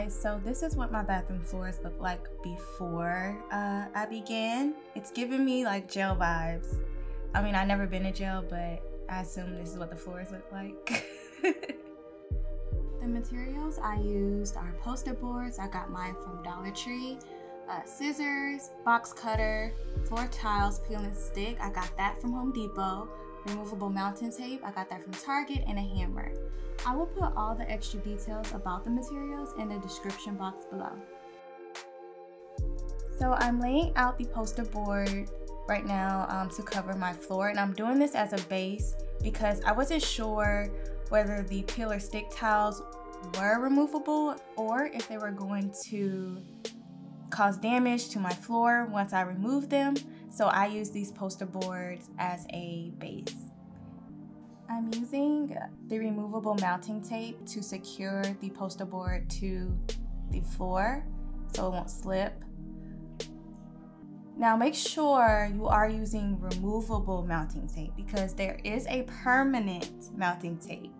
guys, so this is what my bathroom floors look like before I began. It's giving me like jail vibes. I mean, I've never been in jail, but I assume this is what the floors look like. The materials I used are poster boards. I got mine from Dollar Tree, scissors, box cutter, floor tiles, peel and stick. I got that from Home Depot. Removable mounting tape. I got that from Target, and a hammer. I will put all the extra details about the materials in the description box below. So I'm laying out the poster board right now to cover my floor, and I'm doing this as a base because I wasn't sure whether the peel or stick tiles were removable or if they were going to cause damage to my floor once I remove them. So I use these poster boards as a base. I'm using the removable mounting tape to secure the poster board to the floor so it won't slip. Now make sure you are using removable mounting tape because there is a permanent mounting tape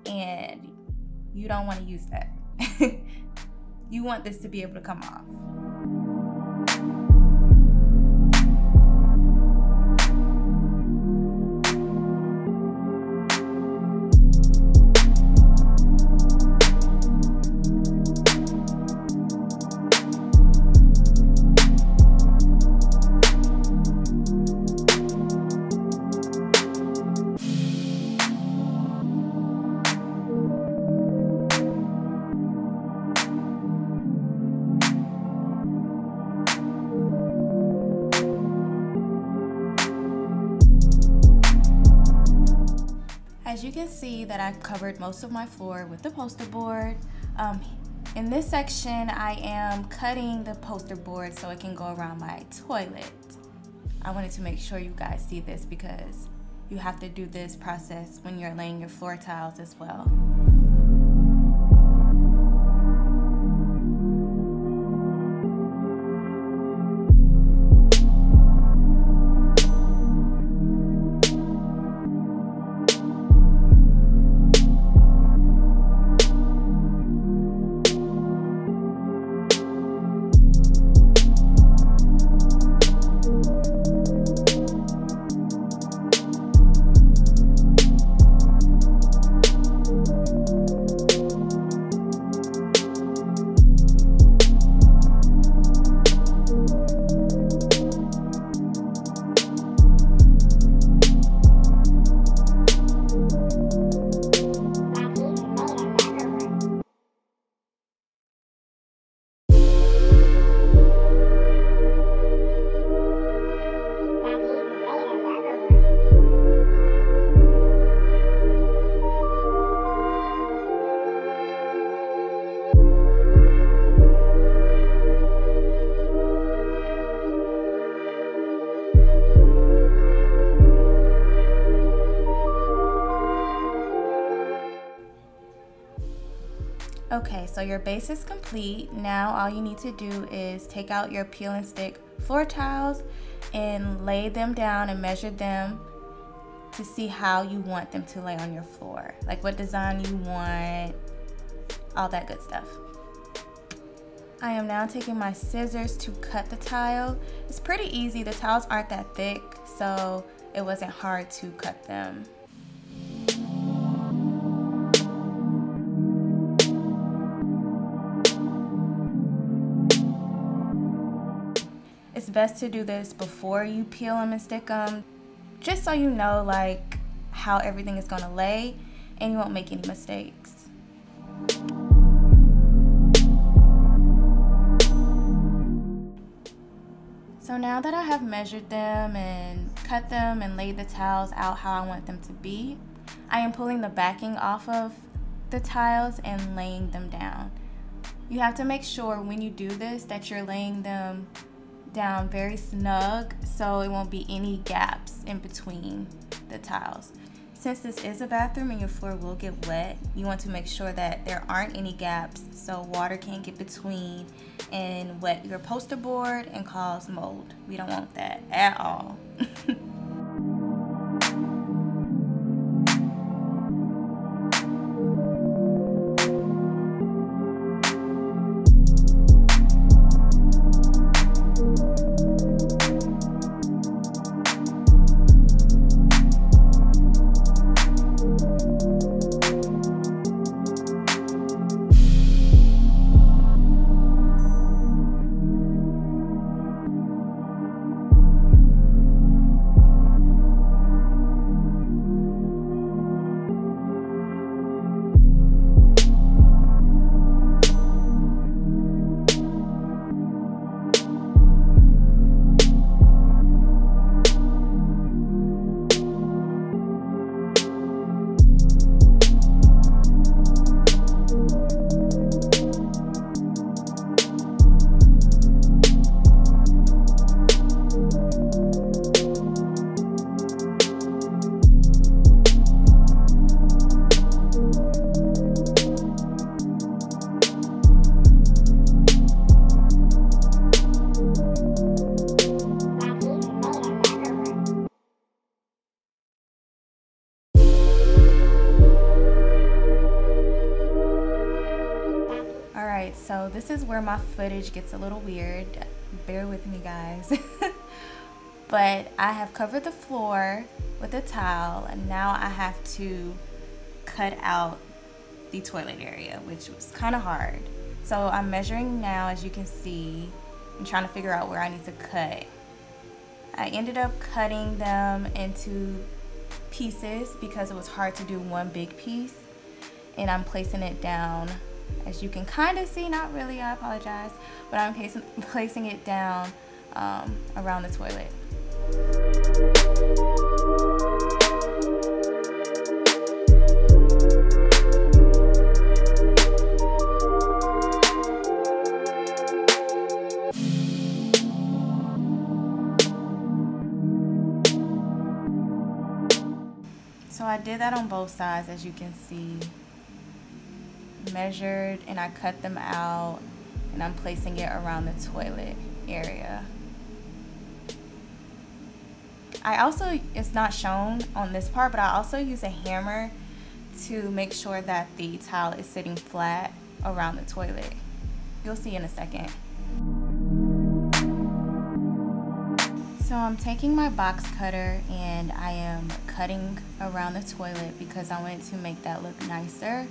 and you don't want to use that. You want this to be able to come off. As you can see that I covered most of my floor with the poster board. In this section, I am cutting the poster board so it can go around my toilet. I wanted to make sure you guys see this because you have to do this process when you're laying your floor tiles as well. Okay, so your base is complete. Now all you need to do is take out your peel and stick floor tiles and lay them down and measure them to see how you want them to lay on your floor. Like what design you want, all that good stuff. I am now taking my scissors to cut the tile. It's pretty easy. The tiles aren't that thick, so it wasn't hard to cut them. It's best to do this before you peel them and stick them, just so you know like how everything is gonna lay and you won't make any mistakes. So now that I have measured them and cut them and laid the tiles out how I want them to be, I am pulling the backing off of the tiles and laying them down. You have to make sure when you do this that you're laying them down very snug so it won't be any gaps in between the tiles. Since this is a bathroom and your floor will get wet, you want to make sure that there aren't any gaps so water can't get between and wet your poster board and cause mold. We don't want that at all. this is where my footage gets a little weird. Bear with me, guys. But I have covered the floor with a towel, and now I have to cut out the toilet area, which was kind of hard. So I'm measuring now, as you can see. I'm trying to figure out where I need to cut. I ended up cutting them into pieces because it was hard to do one big piece, and I'm placing it down, as you can kind of see. Not really, I apologize, but I'm placing it down around the toilet. So I did that on both sides, as you can see. Measured, and I cut them out, and I'm placing it around the toilet area. I also, it's not shown on this part, but I also use a hammer to make sure that the towel is sitting flat around the toilet. You'll see in a second. So I'm taking my box cutter and I am cutting around the toilet because I wanted to make that look nicer.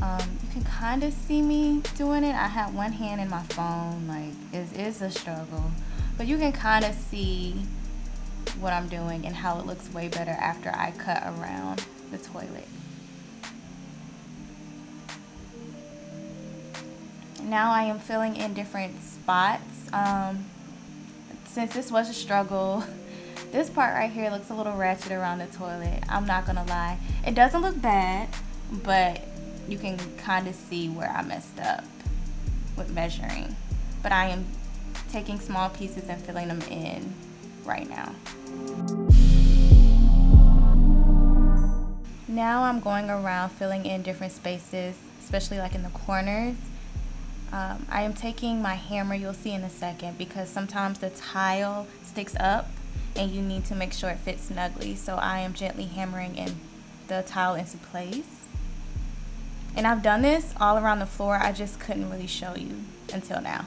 You can kind of see me doing it. I had one hand in my phone, like it is a struggle, but you can kind of see what I'm doing and how it looks way better after I cut around the toilet. Now I am filling in different spots. Since this was a struggle, this part right here looks a little ratchet around the toilet. I'm not gonna lie. It doesn't look bad, but you can kind of see where I messed up with measuring. But I am taking small pieces and filling them in right now. Now I'm going around filling in different spaces, especially like in the corners. I am taking my hammer, you'll see in a second, because sometimes the tile sticks up and you need to make sure it fits snugly. So I am gently hammering in the tile into place. And I've done this all around the floor, I just couldn't really show you until now.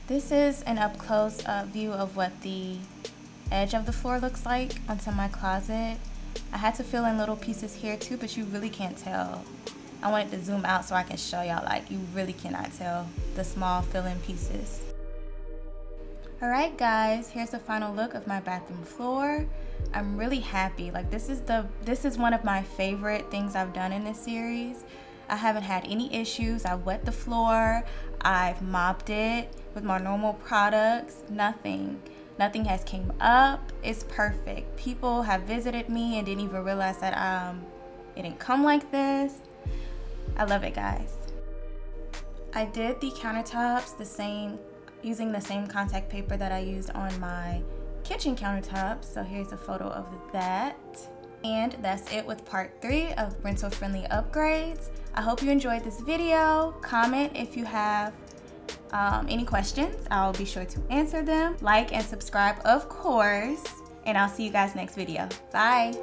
This is an up-close view of what the edge of the floor looks like onto my closet. I had to fill in little pieces here too, but you really can't tell. I wanted to zoom out so I can show y'all, like you really cannot tell the small fill-in pieces. Alright guys, here's the final look of my bathroom floor. I'm really happy. Like this is one of my favorite things I've done in this series. I haven't had any issues. I wet the floor, I've mopped it with my normal products. Nothing has came up. It's perfect. People have visited me and didn't even realize that it didn't come like this. I love it, guys. I did the countertops using the same contact paper that I used on my kitchen countertops. So here's a photo of that. And that's it with part 3 of rental friendly upgrades. I hope you enjoyed this video. Comment if you have any questions. I'll be sure to answer them. Like and subscribe, of course. And I'll see you guys next video. Bye.